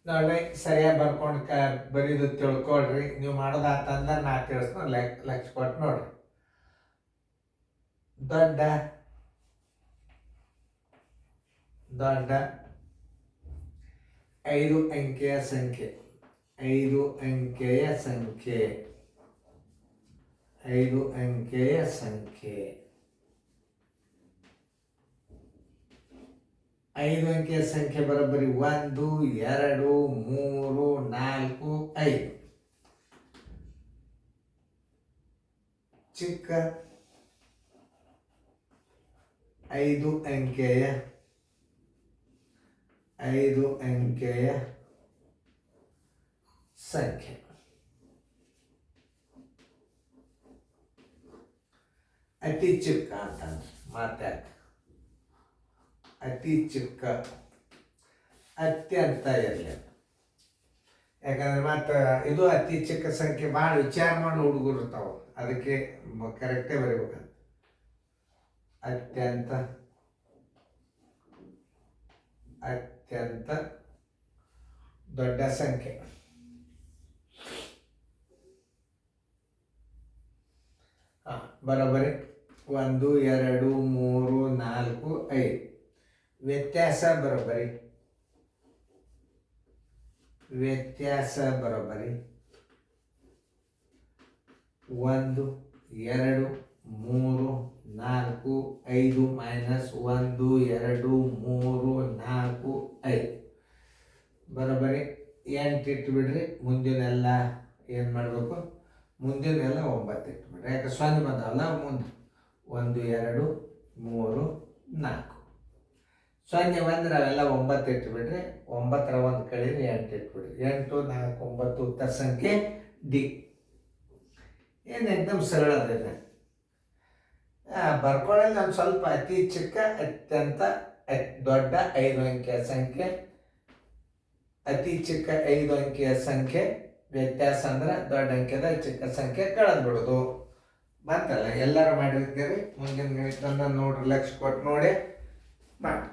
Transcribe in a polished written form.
ನೋಡ್ರಿ ಸರಿಯಾಗಿ ಬರ್ಕೊಂಡು ಬರೀದು ತಿಳ್ಕೊಳ್ರಿ. ನೀವು ಮಾಡೋದಾತಂದ್ರೆ ನಾ ತಿಳಿಸ್ಕೊಂಡು ಲಕ್ಷ ಕೊಟ್ಟು ನೋಡ್ರಿ. ದೊಡ್ಡ 5 ಅಂಕೆಯ ಸಂಖ್ಯೆ 5 ಅಂಕೆಯ ಸಂಖ್ಯೆ 5 ಅಂಕೆಯ ಸಂಖ್ಯೆ 5 ಅಂಕೆಯ ಸಂಖ್ಯೆ ಬರೋಬ್ಬರಿ 1 2 3 4 5. ಚಿಕ್ಕ 5 ಅಂಕೆಯ ಸಂಖ್ಯೆ ಅತಿ ಚಿಕ್ಕ ಅಂತಂದ್ರೆ ಮಾತಾಡ್ತಾರೆ. ಅತಿ ಚಿಕ್ಕ ಅತ್ಯಂತ ಇರಲಿ. ಯಾಕಂದ್ರೆ ಮತ್ತೆ ಇದು ಅತಿ ಚಿಕ್ಕ ಸಂಖ್ಯೆ ಭಾಳ ವಿಚಾರ ಮಾಡಿ ಹುಡುಗರು ಇರ್ತಾವೆ, ಅದಕ್ಕೆ ಕರೆಕ್ಟೇ ಬರೀಬೇಕಂತ. ಅತ್ಯಂತ ದೊಡ್ಡ ಸಂಖ್ಯೆ ಬರೋಬ್ಬರಿ 1 2 3 4 5. ವ್ಯತ್ಯಾಸ ಬರೋಬ್ಬರಿ 1 2 3 4 5 ಮೈನಸ್ 1 2 3 4 5 ಬರೋಬ್ಬರಿ 8 ಇಟ್ಬಿಡ್ರಿ. ಮುಂದಿನೆಲ್ಲ ಏನು ಮಾಡಬೇಕು? ಮುಂದಿನೆಲ್ಲ 9 ಇಟ್ಬಿಡ್ರಿ. ಯಾಕೆ ಸೊನ್ನೆ ಬಂದವಲ್ಲ ಮುಂದೆ. 1 2 3 4 ಸೊನ್ನೆ ಬಂದ್ರೆ ಅವೆಲ್ಲ 9 ಇಟ್ಬಿಡ್ರಿ. 9ರ 1 ಕಳೀರಿ 8 ಇಟ್ಬಿಡ್ರಿ. 8 4 9 ಉತ್ತರ ಸಂಖ್ಯೆ ಡಿ. ಏನು ಎಕ್ದಮ್ ಸರಳ ಅದಿದೆ. ಬರ್ಕೊಳ್ಳಲ್ಲಿ ಒಂದು ಸ್ವಲ್ಪ ಅತಿ ಚಿಕ್ಕ ಅತ್ಯಂತ ದೊಡ್ಡ 5 ಅಂಕೆಯ ಸಂಖ್ಯೆ, ಅತಿ ಚಿಕ್ಕ 5 ಅಂಕೆಯ ಸಂಖ್ಯೆ, ವ್ಯತ್ಯಾಸ ಅಂದ್ರೆ ದೊಡ್ಡ ಅಂಕೆದ ಚಿಕ್ಕ ಸಂಖ್ಯೆ ಕಳೆದು ಬಿಡೋದು ಬಂತಲ್ಲ. ಎಲ್ಲರೂ ಮಾಡಿರ್ತೀರಿ. ಮುಂದಿನ ಗಣಿತನ ನೋಡ್ರಿ, ಲಕ್ಷ ಕೊಟ್ಟು ನೋಡಿ ಮಾಡಿ.